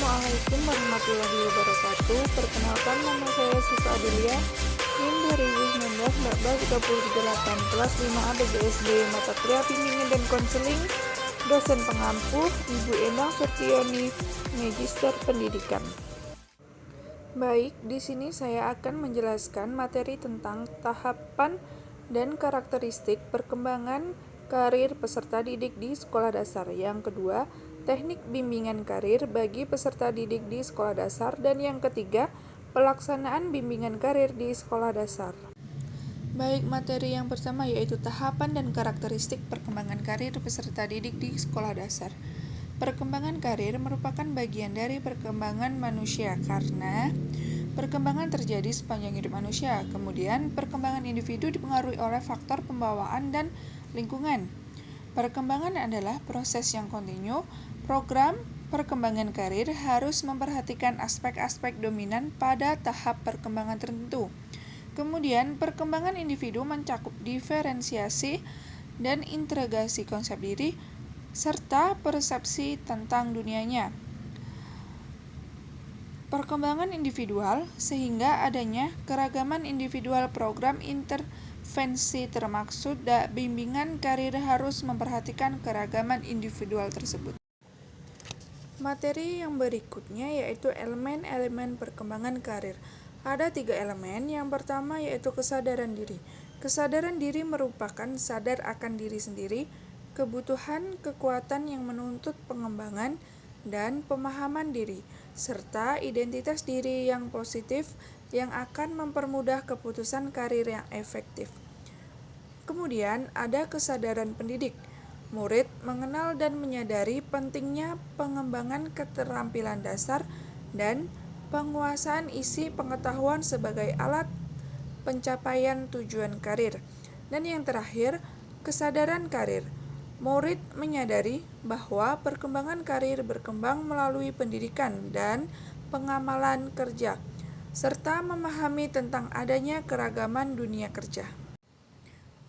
Assalamualaikum warahmatullahi wabarakatuh. Perkenalkan, nama saya Siva Adelia, NIM 2019-1438, kelas 5A BGSD, mata kuliah bimbingan dan konseling, dosen pengampu Ibu Endang Surtioni, Magister Pendidikan. Baik, di sini saya akan menjelaskan materi tentang tahapan dan karakteristik perkembangan karir peserta didik di sekolah dasar. Yang kedua, teknik bimbingan karir bagi peserta didik di sekolah dasar. Dan yang ketiga, pelaksanaan bimbingan karir di sekolah dasar. Baik, materi yang pertama yaitu tahapan dan karakteristik perkembangan karir peserta didik di sekolah dasar. Perkembangan karir merupakan bagian dari perkembangan manusia karena perkembangan terjadi sepanjang hidup manusia. Kemudian, perkembangan individu dipengaruhi oleh faktor pembawaan dan lingkungan. Perkembangan adalah proses yang kontinu. Program perkembangan karir harus memperhatikan aspek-aspek dominan pada tahap perkembangan tertentu. Kemudian, perkembangan individu mencakup diferensiasi dan integrasi konsep diri, serta persepsi tentang dunianya. Perkembangan individual, sehingga adanya keragaman individual program intervensi termaksud bimbingan karir harus memperhatikan keragaman individual tersebut. Materi yang berikutnya yaitu elemen-elemen perkembangan karir. Ada 3 elemen. Yang pertama yaitu kesadaran diri. Kesadaran diri merupakan sadar akan diri sendiri, kebutuhan kekuatan yang menuntut pengembangan dan pemahaman diri, serta identitas diri yang positif yang akan mempermudah keputusan karir yang efektif. Kemudian ada kesadaran pendidik. Murid mengenal dan menyadari pentingnya pengembangan keterampilan dasar dan penguasaan isi pengetahuan sebagai alat pencapaian tujuan karir. Dan yang terakhir, kesadaran karir. Murid menyadari bahwa perkembangan karir berkembang melalui pendidikan dan pengamalan kerja, serta memahami tentang adanya keragaman dunia kerja.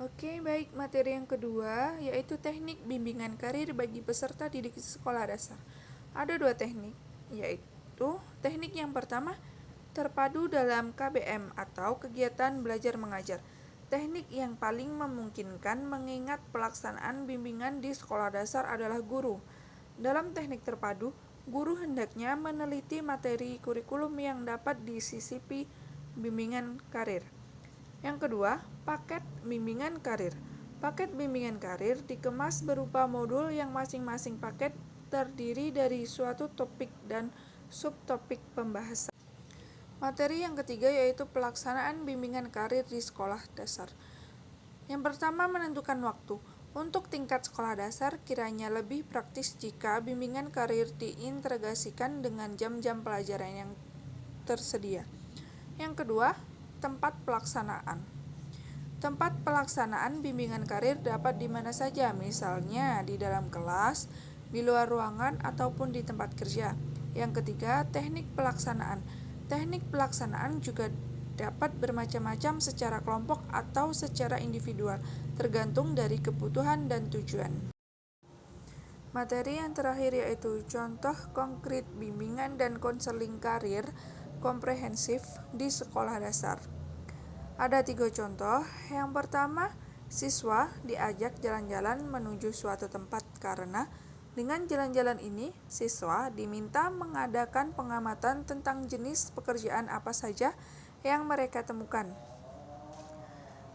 Oke, baik, materi yang kedua yaitu teknik bimbingan karir bagi peserta didik sekolah dasar. Ada 2 teknik, yaitu teknik yang pertama terpadu dalam KBM atau kegiatan belajar mengajar. Teknik yang paling memungkinkan mengingat pelaksanaan bimbingan di sekolah dasar adalah guru. Dalam teknik terpadu, guru hendaknya meneliti materi kurikulum yang dapat disisipi bimbingan karir. Yang kedua, paket bimbingan karir. Paket bimbingan karir dikemas berupa modul yang masing-masing paket terdiri dari suatu topik dan subtopik pembahasan. Materi yang ketiga yaitu pelaksanaan bimbingan karir di sekolah dasar. Yang pertama, menentukan waktu. Untuk tingkat sekolah dasar, kiranya lebih praktis jika bimbingan karir diintegrasikan dengan jam-jam pelajaran yang tersedia. Yang kedua, tempat pelaksanaan. Tempat pelaksanaan bimbingan karir dapat di mana saja, misalnya di dalam kelas, di luar ruangan, ataupun di tempat kerja. Yang ketiga, teknik pelaksanaan. Teknik pelaksanaan juga dapat bermacam-macam secara kelompok atau secara individual, tergantung dari kebutuhan dan tujuan. Materi yang terakhir yaitu contoh konkret bimbingan dan konseling karir komprehensif di sekolah dasar. Ada 3 contoh. Yang pertama, siswa diajak jalan-jalan menuju suatu tempat karena dengan jalan-jalan ini, siswa diminta mengadakan pengamatan tentang jenis pekerjaan apa saja yang mereka temukan.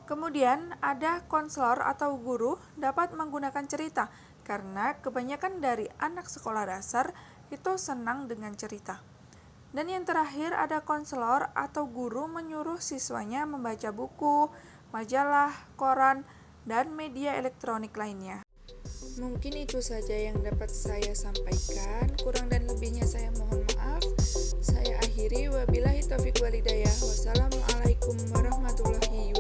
Kemudian, ada konselor atau guru dapat menggunakan cerita, karena kebanyakan dari anak sekolah dasar itu senang dengan cerita. Dan yang terakhir, ada konselor atau guru menyuruh siswanya membaca buku, majalah, koran, dan media elektronik lainnya. Mungkin itu saja yang dapat saya sampaikan. Kurang dan lebihnya saya mohon maaf. Saya akhiri, wabillahi taufiq walhidayah. Wassalamualaikum warahmatullahi wabarakatuh.